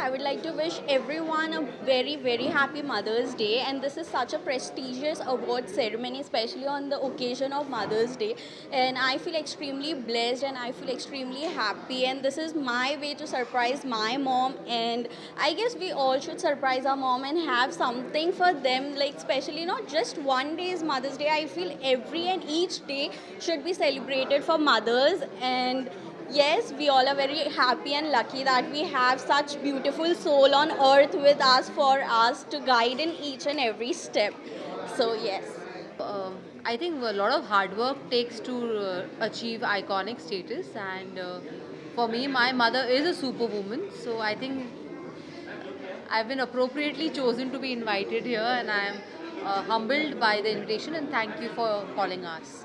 I would like to wish everyone a very, very happy Mother's Day. And this is such a prestigious award ceremony, especially on the occasion of Mother's Day. And I feel extremely blessed and I feel extremely happy. And this is my way to surprise my mom. And I guess we all should surprise our mom and have something for them, like, especially not just one day is Mother's Day. I feel every and each day should be celebrated for mothers. And yes, we all are very happy and lucky that we have such beautiful soul on earth with us for us to guide in each and every step. So yes. I think a lot of hard work takes to achieve iconic status, and for me, my mother is a superwoman. So I think I've been appropriately chosen to be invited here, and I am humbled by the invitation. And thank you for calling us.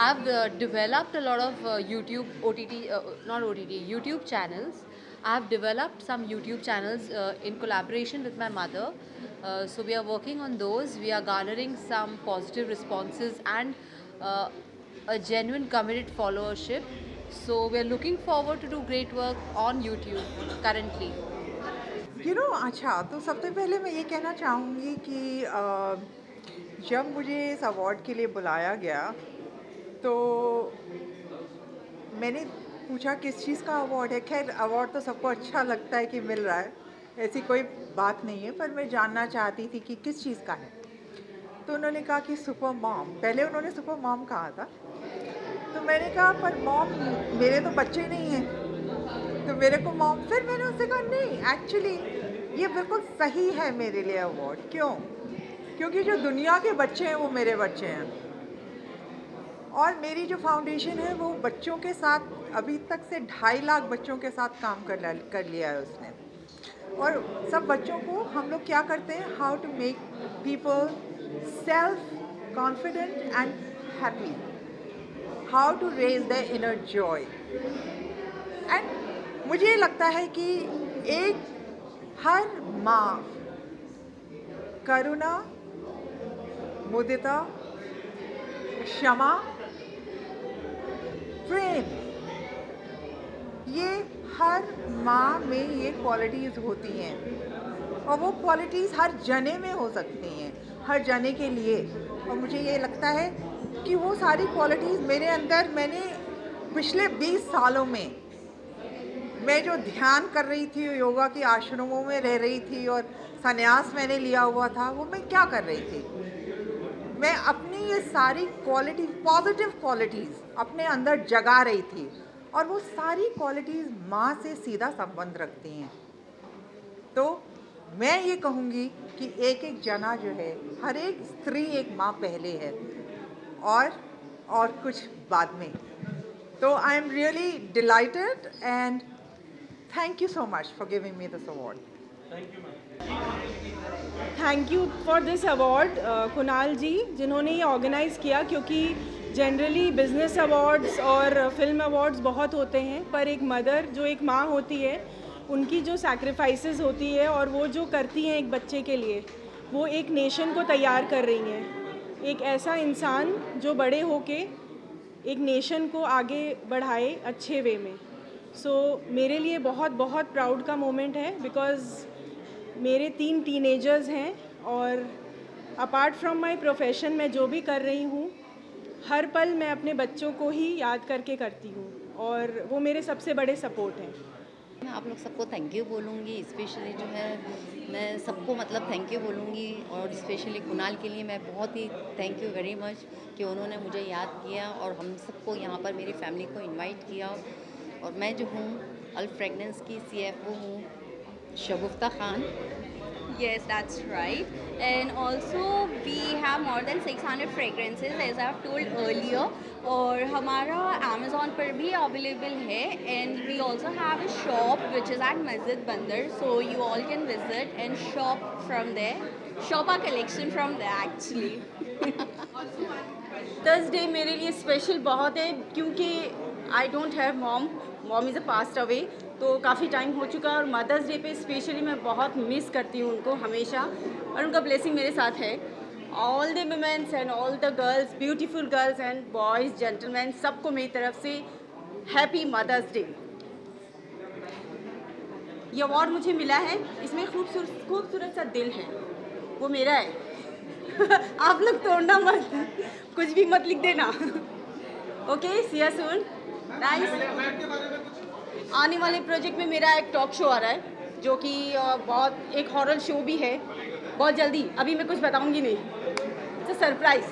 I've developed a lot of YouTube OTT, not OTT, YouTube channels. I've developed some YouTube channels in collaboration with my mother. So we are working on those. We are garnering some positive responses and uh, a genuine committed followership. So we are looking forward to do great work on YouTube currently. अच्छा, तो सबसे पहले मैं ये कहना चाहूँगी कि जब मुझे इस अवार्ड के लिए बुलाया गया, तो मैंने पूछा किस चीज़ का अवार्ड है। ख़ैर अवार्ड तो सबको अच्छा लगता है कि मिल रहा है, ऐसी कोई बात नहीं है, पर मैं जानना चाहती थी कि किस चीज़ का है। तो उन्होंने कहा कि सुपर मॉम, पहले उन्होंने सुपर मॉम कहा था, तो मैंने कहा पर मॉम मेरे तो बच्चे नहीं हैं, तो मेरे को मॉम, फिर मैंने उससे कहा नहीं एक्चुअली ये बिल्कुल सही है मेरे लिए अवार्ड। क्यों? क्योंकि जो दुनिया के बच्चे हैं वो मेरे बच्चे हैं, और मेरी जो फाउंडेशन है वो बच्चों के साथ अभी तक से 2.5 लाख बच्चों के साथ काम कर लिया है उसने। और सब बच्चों को हम लोग क्या करते हैं, how to make people self confident and happy, how to raise the inner joy. And मुझे लगता है कि एक हर माँ करुणा, मुदिता, क्षमा, प्रेम, ये हर माँ में ये क्वालिटीज़ होती हैं, और वो क्वालिटीज़ हर जने में हो सकती हैं, हर जने के लिए। और मुझे ये लगता है कि वो सारी क्वालिटीज़ मेरे अंदर, मैंने पिछले 20 सालों में मैं जो ध्यान कर रही थी, योगा के आश्रमों में रह रही थी और संन्यास मैंने लिया हुआ था, वो मैं क्या कर रही थी, मैं अपनी ये सारी क्वालिटी, पॉजिटिव क्वालिटीज़ अपने अंदर जगा रही थी। और वो सारी क्वालिटीज़ माँ से सीधा संबंध रखती हैं। तो मैं ये कहूँगी कि एक एक जना जो है, हर एक स्त्री एक माँ पहले है, और कुछ बाद में। तो I am really delighted and thank you so much for giving me this award. Thank you for this award Kunal ji, जिन्होंने ये ऑर्गेनाइज़ किया, क्योंकि जनरली बिज़नेस अवार्ड्स और फिल्म अवार्ड्स बहुत होते हैं, पर एक मदर जो एक माँ होती है, उनकी जो सैक्रिफाइसेस होती है और वो जो करती हैं एक बच्चे के लिए, वो एक नेशन को तैयार कर रही हैं। एक ऐसा इंसान जो बड़े होके एक नेशन को आगे बढ़ाए अच्छे वे में। सो मेरे लिए बहुत बहुत प्राउड का मोमेंट है, बिकॉज़ मेरे 3 टीनेजर्स हैं, और अपार्ट फ्रॉम माय प्रोफेशन मैं जो भी कर रही हूँ, हर पल मैं अपने बच्चों को ही याद करके करती हूँ, और वो मेरे सबसे बड़े सपोर्ट हैं। मैं आप लोग सबको थैंक यू बोलूँगी, स्पेशली जो है मैं सबको मतलब थैंक यू बोलूँगी, और स्पेशली कुणाल के लिए मैं बहुत ही थैंक यू वेरी मच कि उन्होंने मुझे याद किया और हम सबको यहाँ पर मेरी फैमिली को इनवाइट किया। और मैं जो हूँ अल्फ फ्रेगनेंस की CFO हूँ, शगुफ्ता Khan. Yes, that's right. And also we have more than 600 fragrances as I've told earlier. और हमारा Amazon पर भी available है, and we also have a shop which is at Masjid Bandar, so you all can visit and shop from there. Shop our collection from there actually. Mother's day मेरे लिए special बहुत है, क्योंकि I don't have mom, mom is a passed away, तो काफ़ी time हो चुका है, और मदर्स डे पे स्पेशली मैं बहुत मिस करती हूँ उनको हमेशा, और उनका ब्लेसिंग मेरे साथ है। All the women's and all the girls, beautiful girls and boys, gentleman, सबको मेरी तरफ से हैप्पी मदर्स डे। ये अवार्ड मुझे मिला है, इसमें खूबसूरत सा दिल है, वो मेरा है। आप लोग तोड़ना मत, कुछ भी मत लिख देना। Okay, see you soon. Nice. आने वाले प्रोजेक्ट में मेरा एक टॉक शो आ रहा है, जो कि बहुत एक हॉरर शो भी है, बहुत जल्दी। अभी मैं कुछ बताऊंगी नहीं, इट्स सरप्राइज।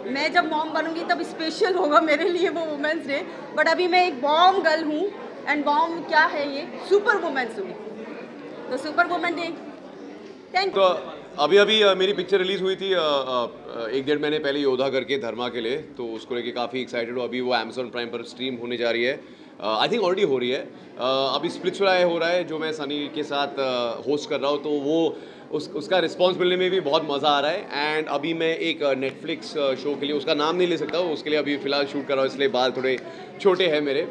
मैं जब मॉम बनूंगी तब स्पेशल होगा मेरे लिए वो वुमेंस डे, बट अभी मैं एक बॉम गर्ल हूँ, एंड बॉम क्या है, ये सुपर वुमेंस हूँ, तो सुपर वुमेन डे। थैंक तो यू। अभी मेरी पिक्चर रिलीज़ हुई थी 1-1.5 महीने पहले योद्धा करके धर्मा के लिए, तो उसको लेके काफ़ी एक्साइटेड हूँ। अभी वो Amazon प्राइम पर स्ट्रीम होने जा रही है, आई थिंक ऑलरेडी हो रही है। अभी स्प्लिट्सविला हो रहा है जो मैं सनी के साथ होस्ट कर रहा हूँ, तो वो उसका रिस्पॉन्स मिलने में भी बहुत मज़ा आ रहा है। एंड अभी मैं एक नेटफ्लिक्स शो के लिए, उसका नाम नहीं ले सकता, उसके लिए अभी फ़िलहाल शूट कर रहा हूँ, इसलिए बाल थोड़े छोटे हैं मेरे।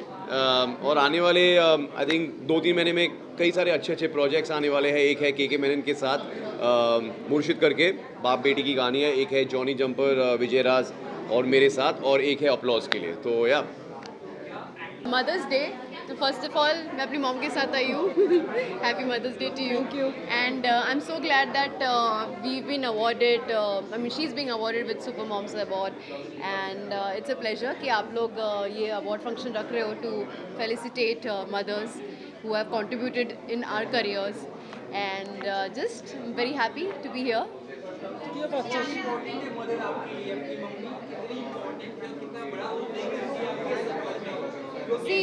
और आने वाले आई थिंक 2-3 महीने में कई सारे अच्छे प्रोजेक्ट्स आने वाले हैं। एक है के मेनन के साथ मुर्शिद करके, बाप बेटी की कहानी है। एक है जॉनी जंपर, विजय राज और मेरे साथ, और एक है अपलॉज के लिए। तो या मदर्स डे, तो फर्स्ट ऑफ ऑल मैं अपनी मॉम के साथ आई हूँ। Happy mother's day to you. Thank you. And I am so glad that we been awarded, I mean she is being awarded with super moms award, and it's a pleasure कि आप लोग ये award function रख रहे हो to felicitate mothers who have contributed in our careers, and just very happy to be here. सी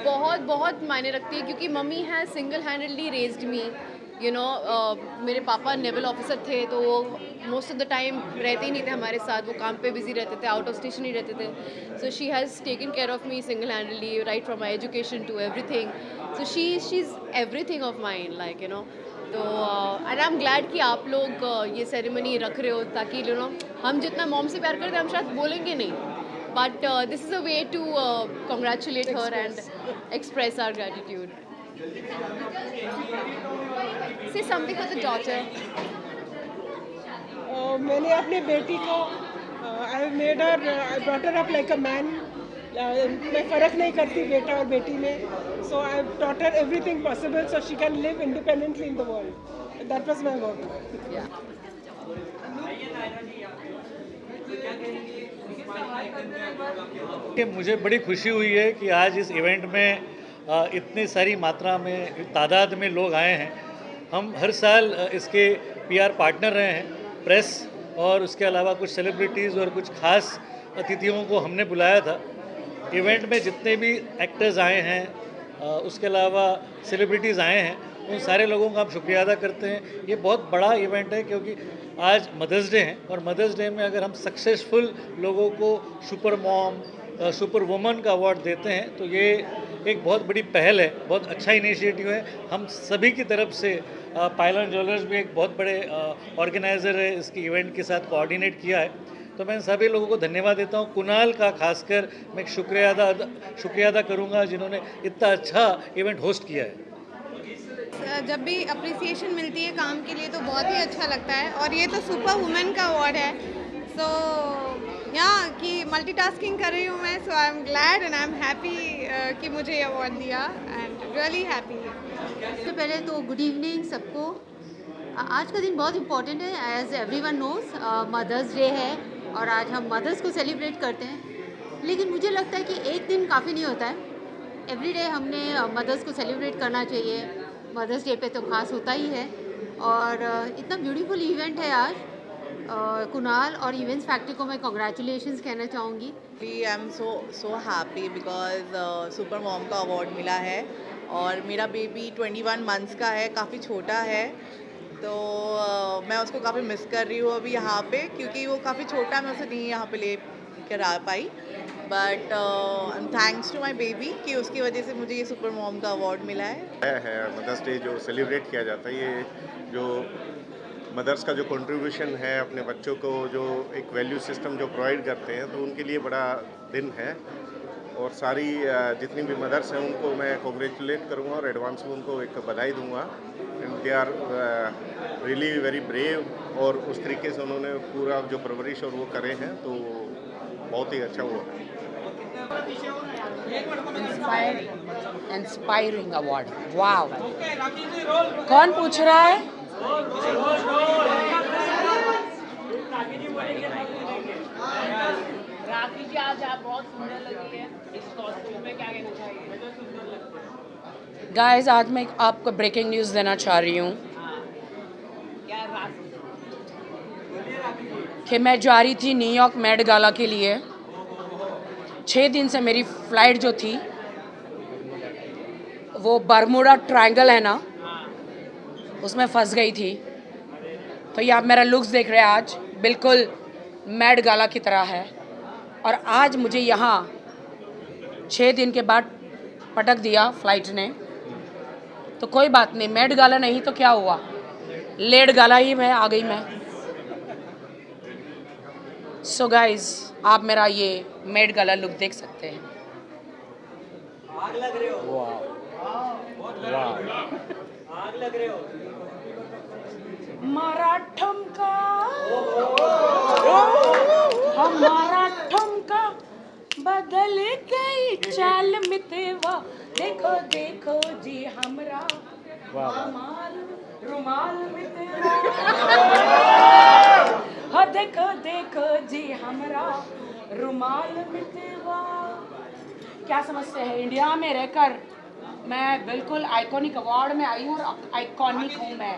बहुत बहुत मायने रखती है, क्योंकि मम्मी है single handedly raised me, you know. मेरे पापा नेवल ऑफिसर थे, तो वो मोस्ट ऑफ द टाइम रहते ही नहीं थे हमारे साथ, वो काम पे बिजी रहते थे, आउट ऑफ स्टेशन ही रहते थे। So she has taken care of me single handedly, right from my education to everything. So she is everything of mine, like, you know. तो एंड आई एम ग्लैड कि आप लोग ये ceremony रख रहे हो, ताकि यू नो हम जितना मॉम से प्यार करते हैं हम शायद बोलेंगे नहीं, but this is a way to congratulate her and express our gratitude. Say something for the daughter. मैंने अपने बेटी को I made her, I brought her up like a man. मैं फ़र्क नहीं करती बेटा और बेटी में, so I taught her everything possible so she can live independently in the world. That was my work. Yeah. कि मुझे बड़ी खुशी हुई है कि आज इस इवेंट में इतनी सारी मात्रा में तादाद में लोग आए हैं। हम हर साल इसके पीआर पार्टनर रहे हैं, प्रेस और उसके अलावा कुछ सेलिब्रिटीज़ और कुछ खास अतिथियों को हमने बुलाया था। इवेंट में जितने भी एक्टर्स आए हैं, उसके अलावा सेलिब्रिटीज़ आए हैं, उन सारे लोगों का हम शुक्रिया अदा करते हैं। ये बहुत बड़ा इवेंट है, क्योंकि आज मदर्स डे है, और मदर्स डे में अगर हम सक्सेसफुल लोगों को सुपर मॉम, सुपर वुमन का अवार्ड देते हैं, तो ये एक बहुत बड़ी पहल है, बहुत अच्छा इनिशिएटिव है। हम सभी की तरफ से पायलन ज्वेलर्स भी एक बहुत बड़े ऑर्गेनाइज़र है, इसकी इवेंट के साथ कोऑर्डिनेट किया है, तो मैं सभी लोगों को धन्यवाद देता हूँ। कुणाल का खासकर मैं शुक्रिया अदा करूँगा, जिन्होंने इतना अच्छा इवेंट होस्ट किया है। जब भी अप्रिसिएशन मिलती है काम के लिए तो बहुत ही अच्छा लगता है, और ये तो सुपर वुमेन का अवार्ड है, सो यहाँ कि मल्टीटास्किंग कर रही हूँ मैं, so I am glad and I am happy कि मुझे ये अवार्ड दिया, एंड रियली हैप्पी। सबसे पहले तो गुड इवनिंग सबको। आज का दिन बहुत इम्पॉर्टेंट है, as everyone knows mother's day है, और आज हम मदर्स को सेलिब्रेट करते हैं। लेकिन मुझे लगता है कि एक दिन काफ़ी नहीं होता है, एवरी डे हमने मदर्स को सेलिब्रेट करना चाहिए। मदर्स डे पे तो खास होता ही है, और इतना ब्यूटीफुल इवेंट है आज। कुणाल और इवेंट्स फैक्ट्री को मैं कॉन्ग्रेचुलेशंस कहना चाहूँगी। आई am so happy because super mom का अवार्ड मिला है, और मेरा बेबी 21 मंथ्स का है, काफ़ी छोटा है, तो मैं उसको काफ़ी मिस कर रही हूँ अभी यहाँ पे, क्योंकि वो काफ़ी छोटा, मैं उसे नहीं यहाँ पे ले कर आ पाई, but thanks to my baby कि उसकी वजह से मुझे ये सुपर मॉम का अवार्ड मिला है। मदर्स डे जो सेलिब्रेट किया जाता है, ये जो मदर्स का जो कंट्रीब्यूशन है अपने बच्चों को, जो एक वैल्यू सिस्टम जो प्रोवाइड करते हैं, तो उनके लिए बड़ा दिन है, और सारी जितनी भी मदर्स हैं उनको मैं कॉन्ग्रेचुलेट करूँगा और एडवांस में उनको एक बधाई दूँगा। And they are really very brave और उस तरीके से उन्होंने पूरा जो परवरिश और वो करे हैं तो बहुत ही अच्छा हुआ है। इंस्पायरिंग अवार्ड, वाव। कौन पूछ रहा है? राखी जी, आज आप बहुत सुंदर लगी है इस कॉस्ट्यूम में, क्या कहना चाहिए? गाइस, आज मैं आपको ब्रेकिंग न्यूज़ देना चाह रही हूँ कि मैं जा रही थी न्यूयॉर्क मेट गाला के लिए। 6 दिन से मेरी फ़्लाइट जो थी वो बरमूडा ट्रायंगल है ना, उसमें फंस गई थी। तो ये आप मेरा लुक्स देख रहे हैं, आज बिल्कुल मेट गाला की तरह है। और आज मुझे यहाँ 6 दिन के बाद पटक दिया फ़्लाइट ने, तो कोई बात नहीं, मेट गाला नहीं तो क्या हुआ, लेट गाला ही मैं आ गई मैं। सो गाइज, आप मेरा ये मेट गाला लुक देख सकते हैं। आग लग रहे हो। आग लग रहे हो। मराठम का हमारा ठुमका बदल गई चाल मितवा, देखो देखो जी हमरा रुमाल मितवा, हाँ देखो देखो जी हमरा रुमाल मितवा। क्या समझते हैं, इंडिया में रहकर मैं बिल्कुल आइकॉनिक अवार्ड में आई हूँ और आइकॉनिक हूँ मैं।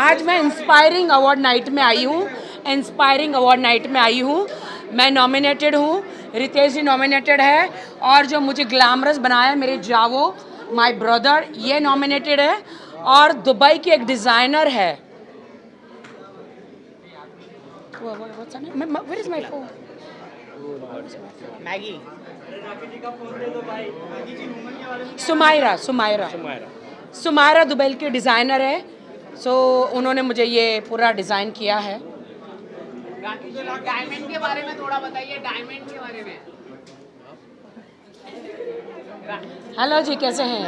आज मैं इंस्पायरिंग अवार्ड नाइट में आई हूँ, इंस्पायरिंग अवार्ड नाइट में आई हूँ। मैं नॉमिनेटेड हूँ, रितेश जी नॉमिनेटेड है, और जो मुझे ग्लैमरस बनाया मेरे जावो माय ब्रदर, ये नॉमिनेटेड है, और दुबई की एक डिज़ाइनर है। Where is my phone? Maggi. Sumaira Dubai के डिज़ाइनर है। सो उन्होंने मुझे ये पूरा डिज़ाइन किया है। राखी जी, डायमंड के बारे में थोड़ा बताइए, डायमंड के बारे में। हेलो जी, कैसे हैं?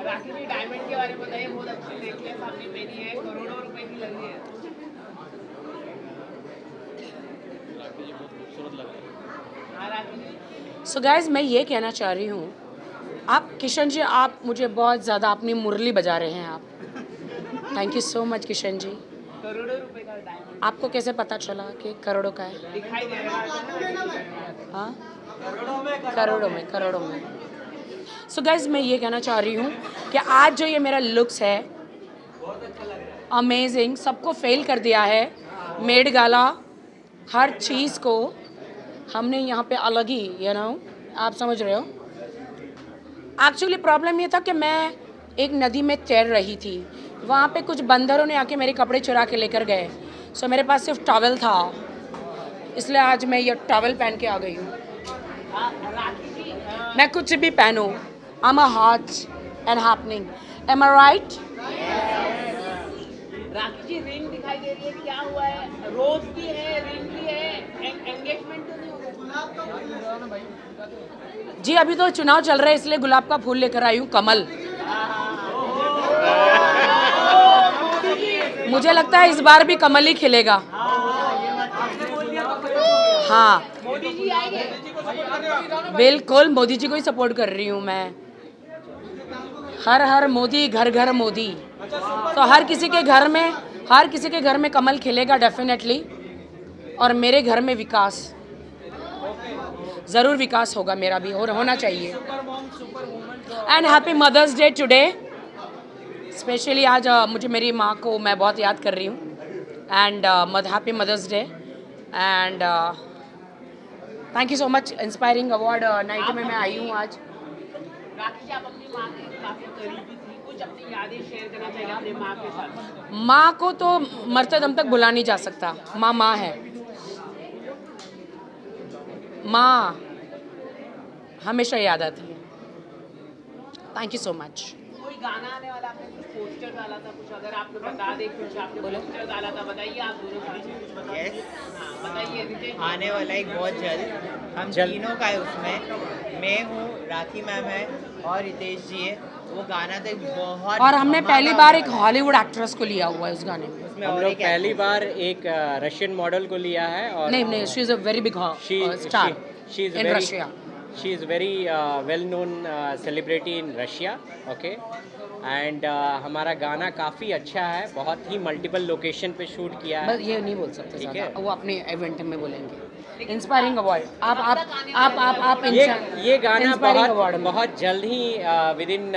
राखी जी, डायमंड के बारे में बताइए, बहुत अच्छी नेकलेस आपने पहनी है, करोड़ों रुपए की लगी है। सो गाइज, मैं ये कहना चाह रही हूँ, आप किशन जी, आप मुझे बहुत ज़्यादा अपनी मुरली बजा रहे हैं आप। Thank you so much Kishan ji. करोड़ों रुपए का डायमंड आपको कैसे पता चला कि करोड़ों का है? दिखाई दे रहा है। हाँ, करोड़ों में। सो गाइज, मैं ये कहना चाह रही हूँ कि आज जो ये मेरा लुक्स है अमेजिंग, सबको फेल कर दिया है। मेट गाला, हर चीज़ को हमने यहाँ पे अलग ही आप समझ रहे हो। एक्चुअली प्रॉब्लम ये था कि मैं एक नदी में तैर रही थी, वहाँ पे कुछ बंदरों ने आके मेरे कपड़े चुरा के लेकर गए। सो मेरे पास सिर्फ टॉवल था, इसलिए आज मैं ये टॉवल पहन के आ गई हूँ। मैं कुछ भी पहनूँ, I am hot and happening, am I right? Rakhi ji, ring दिखाई दे रही है, क्या हुआ है? रोज भी है, रिंग भी है, एंगेजमेंट तो नहीं हो गया? जी, अभी तो चुनाव चल रहा है, इसलिए गुलाब का फूल लेकर आई हूँ, कमल। मुझे लगता है इस बार भी कमल ही खिलेगा। हाँ, मोदी जी आएंगे। बिल्कुल मोदी जी को ही सपोर्ट कर रही हूँ मैं। हर हर मोदी, घर घर मोदी। तो हर किसी के घर में कमल खिलेगा डेफिनेटली, और मेरे घर में विकास, ज़रूर विकास होगा, मेरा भी और होना चाहिए। And happy mother's day today. Specially आज मुझे मेरी माँ को मैं बहुत याद कर रही हूँ, and happy mother's day, and thank you so much. Inspiring award night में मैं आई हूँ आज। राखी जी, आप अपनी माँ की काफी करीबी थी, कुछ अपनी यादें शेयर करना चाहिए अपने माँ के साथ? माँ को तो मरते दम तक भुला नहीं जा सकता। माँ है। माँ हमेशा याद आती है। Thank you so much. कोई गाना आने वाला, आपने कुछ पोस्टर डाला था, कुछ अगर आपने बता दें, कुछ आपने पोस्टर डाला था, बताइए आप दोनों साथ। यस, बताइए रितेश। आने वाला है बहुत जल्द, हम तीनों का है उसमें। मैं हूँ, राखी मैम है, और रितेश जी है। वो गाना तो बहुत, और हमने पहली बार एक हॉलीवुड एक्ट्रेस को लिया हुआ है उस गाने में। उसमें हम और लोग एक पहली बार एक रशियन मॉडल को लिया है और नहीं, she is a very big star in Russia. She is very well known celebrity in Russia. Okay, and हमारा गाना काफ़ी अच्छा है, बहुत ही मल्टीपल लोकेशन पे शूट किया है। बस ये नहीं बोल सकते ठीक ज़्यादा, है। वो अपने इवेंट में बोलेंगे। इंस्पायरिंग अवार्ड आप ये गाना इंस्पायरिंग अवार्ड बहुत जल्द ही विद इन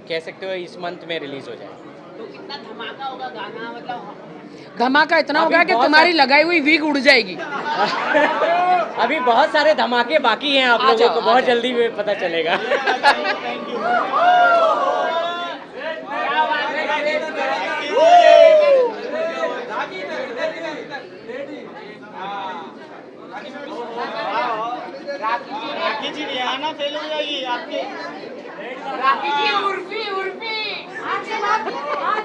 कह सकते हो इस मंथ में रिलीज हो जाएगा। तो कितना धमाका होगा गाना, मतलब धमाका इतना अभी होगा कि बहुत तुम्हारी लगाई हुई वीग उड़ जाएगी। अभी बहुत सारे धमाके बाकी हैं, आप आ लोगों जाओ, को आ बहुत जाओ। जल्दी में पता चलेगा। राखी जी रिहाना फेल हो जाएगी आपके। राखी जी, उर्फी आज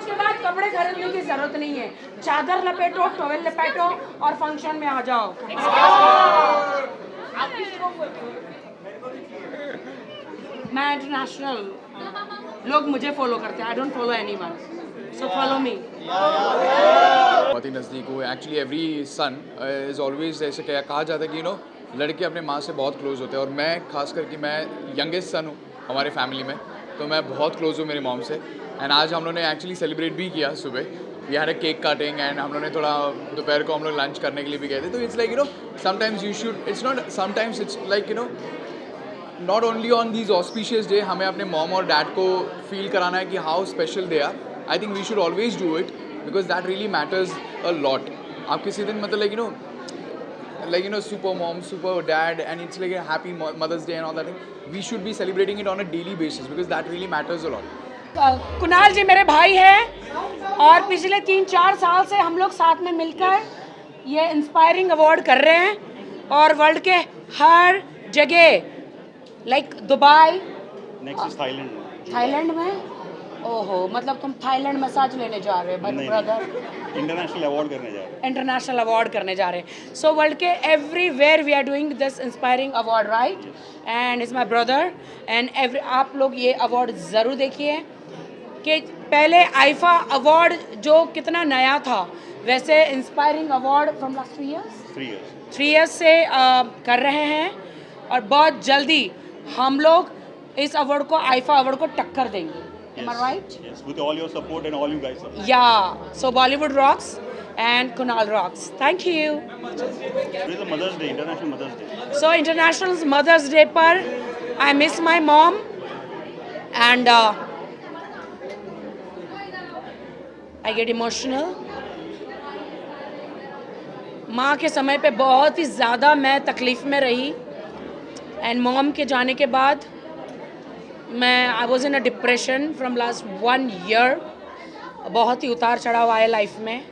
के बाद कपड़े खरीदने की जरूरत नहीं है। चादर लपेटो, टॉवेल लपेटो और फंक्शन में आ जाओ। मैं इंटरनेशनल, लोग मुझे फॉलो करते हैं, I don't follow anyone, so follow me. बहुत ही नज़दीक हूँ। Actually every son is always, ऐसे कहा जाता है कि लड़के अपने माँ से बहुत क्लोज होते हैं, और मैं खास करके मैं यंगेस्ट सन हूँ हमारे फैमिली में, तो मैं बहुत क्लोज हूँ मेरी मॉम से। एंड आज हम लोगों ने एक्चुअली सेलिब्रेट भी किया सुबह, we had a cake cutting, and हम लोगों ने थोड़ा दोपहर को हम लोग लंच करने के लिए भी गए थे। तो it's like sometimes you should, it's not sometimes, it's like not only on these auspicious day हमें अपने मॉम और डैड को फील कराना है कि how special they are. I think we should always do it because that really matters a lot. आप किसी दिन मतलब like super mom, super dad, and it's like a happy Mother's Day and all that thing. We should be celebrating it on a daily basis because that really matters a lot. Kunal जी मेरे भाई हैं और पिछले 3-4 साल से हम लोग साथ में मिलकर ये इंस्पायरिंग अवार्ड कर रहे हैं, और वर्ल्ड के हर जगह, like Dubai, next is Thailand में। ओहो, मतलब तुम थाईलैंड मसाज लेने जा रहे हो ब्रदर? इंटरनेशनल अवार्ड करने जा रहे हैं। इंटरनेशनल अवार्ड करने जा रहे हैं। सो वर्ल्ड के everywhere we are doing this inspiring award, right? And is my brother and आप लोग ये अवार्ड ज़रूर देखिए कि पहले आईफा अवार्ड जो कितना नया था, वैसे inspiring award from last 3 years से कर रहे हैं, और बहुत जल्दी हम लोग इस अवार्ड को, आईफा अवार्ड को टक्कर देंगे। Am I right? Yes, with all your support and all you guys. Yeah, so Bollywood rocks and Kunal rocks. Thank you. It is a Mother's Day, International Mother's Day. So International Mother's Day पर I miss my mom and I get emotional. माँ के समय पे बहुत ही ज़्यादा मैं तकलीफ़ में रही, एंड मॉम के जाने के बाद I was in a depression from last 1 year. बहुत ही उतार चढ़ाव आए लाइफ में,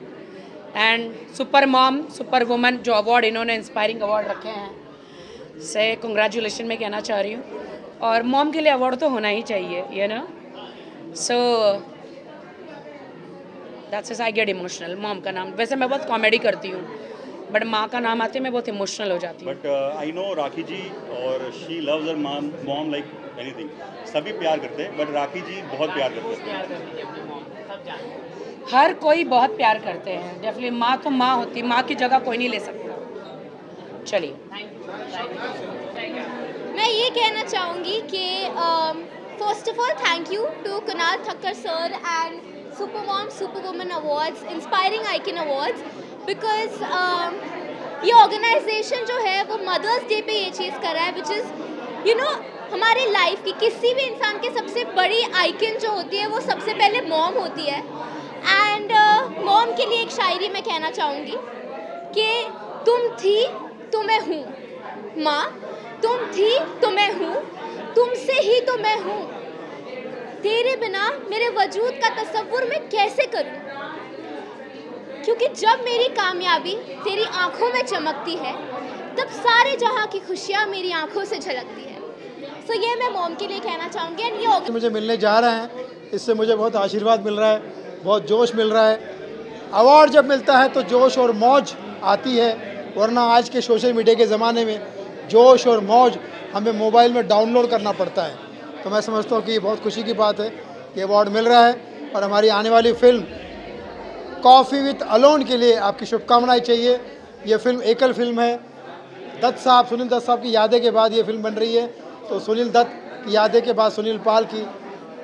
and super mom, super woman जो अवार्ड इन्होंने इंस्पायरिंग अवार्ड रखे हैं से कंग्रेचुलेशन मैं कहना चाह रही हूँ। और मॉम के लिए अवार्ड तो होना ही चाहिए, you know, so that's I get emotional. Mom का नाम, वैसे मैं बहुत कॉमेडी करती हूँ, बट माँ का नाम आते मैं बहुत इमोशनल हो जाती हूँ। बट आई नो राखी जी और she loves her mom like anything. सभी प्यार करते हैं, बट राखी जी बहुत प्यार करते हैं। हर कोई बहुत प्यार करते हैं, डेफिनेटली। माँ तो माँ होती, माँ की जगह कोई नहीं ले सकता। चलिए, मैं ये कहना चाहूँगी कि first of all thank you to Kunal Thakkar sir and super mom super woman awards, inspiring icon awards, because ये ऑर्गेनाइजेशन जो है वो मदर्स डे पे ये चीज़ कर रहा है, विच इज़ यू नो हमारे लाइफ की किसी भी इंसान की सबसे बड़ी आइकन जो होती है वो सबसे पहले मॉम होती है। एंड मॉम के लिए एक शायरी मैं कहना चाहूँगी कि तुम थी तो मैं हूँ माँ, तुम थी तो मैं हूँ, तुमसे ही तो मैं हूँ, तेरे बिना मेरे वजूद का तसव्वुर मैं कैसे करूँ, क्योंकि जब मेरी कामयाबी तेरी आंखों में चमकती है तब सारे जहां की खुशियां मेरी आंखों से झलकती है। सो ये मैं मॉम के लिए कहना चाहूँगी। एंड ये मुझे मिलने जा रहे हैं, इससे मुझे बहुत आशीर्वाद मिल रहा है, बहुत जोश मिल रहा है। अवार्ड जब मिलता है तो जोश और मौज आती है, वरना आज के सोशल मीडिया के ज़माने में जोश और मौज हमें मोबाइल में डाउनलोड करना पड़ता है। तो मैं समझता हूँ कि बहुत खुशी की बात है कि अवार्ड मिल रहा है। और हमारी आने वाली फ़िल्म कॉफ़ी विथ अलोन के लिए आपकी शुभकामनाएं चाहिए। ये फिल्म एकल फिल्म है, दत्त साहब, सुनील दत्त साहब की यादें के बाद ये फिल्म बन रही है। तो सुनील दत्त की यादें के बाद सुनील पाल की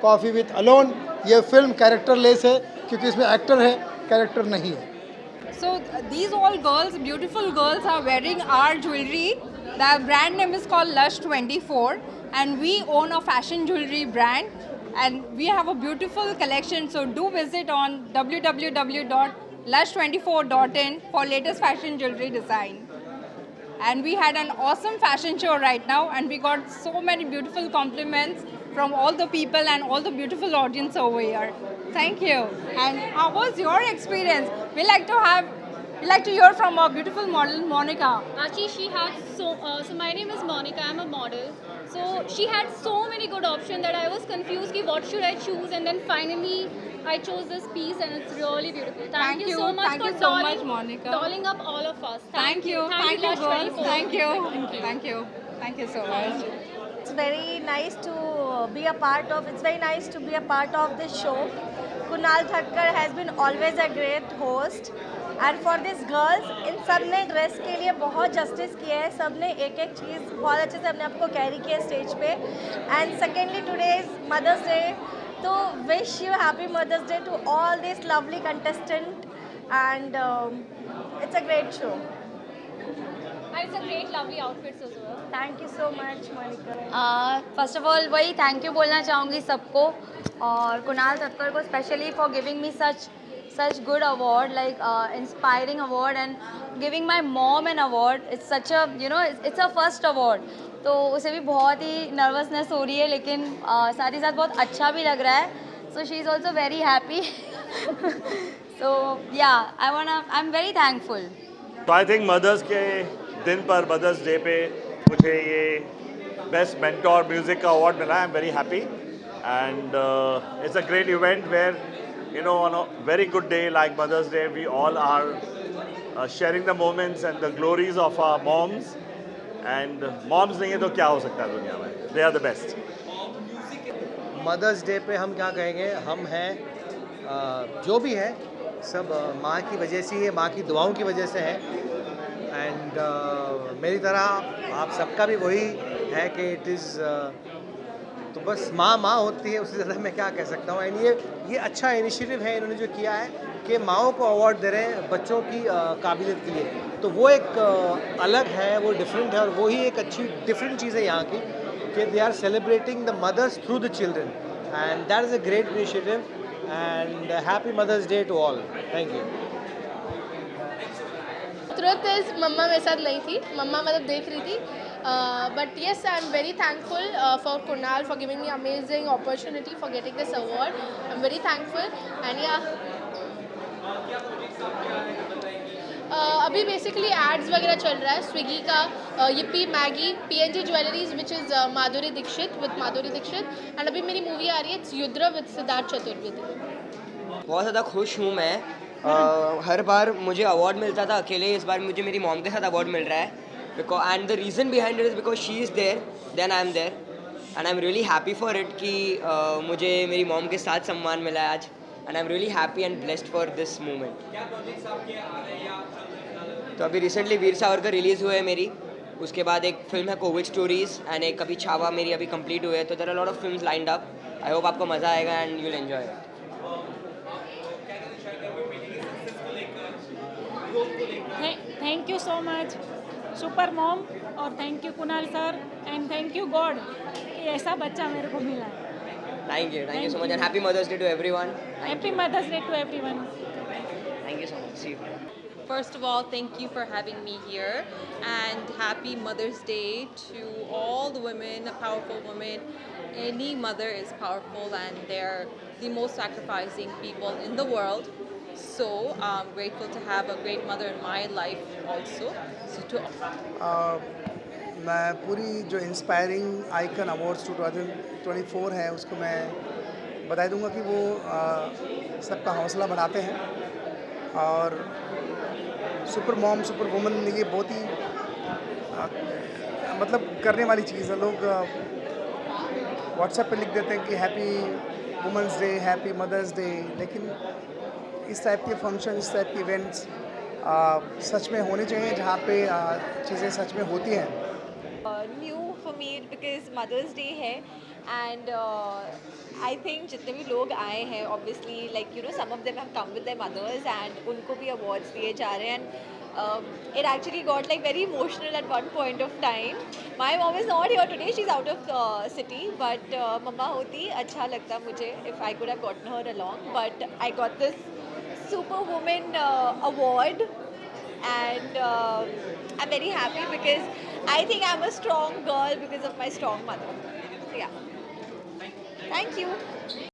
कॉफ़ी विथ अलोन, ये फिल्म कैरेक्टर लेस है क्योंकि इसमें एक्टर है, कैरेक्टर नहीं है। So these all girls, beautiful girls, are wearing our jewelry. The brand name is called Lush 24, and we own a fashion jewelry brand, and we have a beautiful collection. So do visit on www.lush24.in for latest fashion jewelry design. And we had an awesome fashion show right now, and we got so many beautiful compliments from all the people and all the beautiful audience over here. Thank you. And how was your experience? We like to hear from our beautiful model Monica. Actually, she had so my name is Monica. I'm a model. So she had so many good options that I was confused. Ki what should I choose? And then finally, I chose this piece, and it's really beautiful. Thank you so much for Monica. dolling up all of us. Thank you. Thank you, girls. Thank you. Thank you. Thank you so much. It's very nice to be a part of. It's very nice to be a part of this show. Kunal Thakkar has been always a great host. And for this girls, इन सब ने dress के लिए बहुत justice किया है। सब ने एक एक चीज़ बहुत अच्छे से अपने आप को कैरी किया स्टेज पे। And secondly today is Mother's day, तो wish you happy mother's day to all this lovely contestant and it's a great show. And it's a great lovely outfits as well. Thank you so much Monica. First of all वही thank you बोलना चाहूँगी सबको, और कुणाल ठक्कर को specially for giving me such good award, like inspiring award, and giving my mom an award. It's such a, it's a first award, तो उसे भी बहुत ही नर्वसनेस हो रही है, लेकिन साथ ही साथ बहुत अच्छा भी लग रहा है. So she is also very happy. So yeah, I'm very thankful. तो आई थिंक मदर्स के दिन पर, मदर्स डे पे मुझे ये बेस्ट मेंटोर म्यूजिक का अवार्ड मिला. I am very happy, and it's a great event where on a very good day like Mother's Day, we all are sharing the moments and the glories of our moms. And moms नहीं है तो क्या हो सकता है दुनिया में? They are the best. Mother's day पे हम क्या कहेंगे, हम हैं जो भी है सब माँ की वजह से ही है, माँ की दुआओं की वजह से है. एंड मेरी तरह आप सबका भी वही है कि इट इज़ तो बस माँ होती है, उससे ज़्यादा मैं क्या कह सकता हूँ. एंड ये अच्छा इनिशिएटिव है इन्होंने जो किया है कि माँओं को अवार्ड दे रहे हैं बच्चों की काबिलियत के लिए. तो वो एक अलग है, वो डिफरेंट है, और वही एक अच्छी डिफरेंट चीज़ है यहाँ की कि they are celebrating the mothers through the children, and that is a great initiative. And happy mother's day to all. Thank you. Truth is mama मेरे साथ नहीं थी, मम्मा मतलब देख रही थी. But yes, I'm very thankful for Kunal for giving me amazing opportunity for getting this award. I'm very thankful, and yeah. अभी basically ads वगैरह चल रहा है स्विगी का, yippee Maggi, PNG jewelleries which is Madhuri Dixit with Madhuri Dixit. And अभी मेरी movie आ रही है इट्स युद्ध विद सिद्धार्थ चतुर्वेदी. बहुत ज़्यादा खुश हूँ मैं. हर बार मुझे अवार्ड मिलता था अकेले, इस बार मुझे मेरी मॉम के साथ अवार्ड मिल रहा है. And the reason behind it is because she is there, then I am there, and I'm really happy for it कि मुझे मेरी मॉम के साथ सम्मान मिला है आज, and I'm really happy and blessed for this moment. तो अभी रिसेंटली वीर सावरकर रिलीज़ हुए है मेरी, उसके बाद एक फिल्म है कोविड स्टोरीज, एंड एक अभी छावा मेरी अभी कंप्लीट हुए है. तो there are lot of films lined up. I hope आपको मज़ा आएगा and you will enjoy it. Thank you so much super mom, और thank you Kunal sir, and thank you God कि ऐसा बच्चा मेरे को मिला. Thank you so much, and happy mother's day to everyone. Happy mother's day to everyone. Thank you so much. See you. First of all, thank you for having me here, and happy Mother's Day to all the women, powerful women. Any mother is powerful, and they're the most sacrificing people in the world. So I'm grateful to have a great mother in my life also. So to मैं पूरी जो inspiring icon awards 2024 है उसको मैं बता दूंगा कि वो सबका हौसला बढ़ाते हैं, और सुपर मॉम सुपर वुमन ये बहुत ही मतलब करने वाली चीज़ है. लोग व्हाट्सएप पे लिख देते हैं कि happy women's day, happy mother's day, लेकिन इस टाइप के फंक्शन, इस टाइप के इवेंट्स सच में होने चाहिए जहाँ पे चीज़ें सच में होती हैं. New for me because mother's day है एंड आई थिंक जितने भी लोग आए हैं obviously like you know some of them have come with their mothers and उनको भी अवार्ड्स दिए जा रहे हैं and it actually got like very emotional at one point of time. My mom is not here today, she's out of city, but mama hoti अच्छा लगता मुझे if I could have gotten her along, but I got this Superwoman award and I'm very happy because I think I'm a strong girl because of my strong mother. So, yeah. Thank you.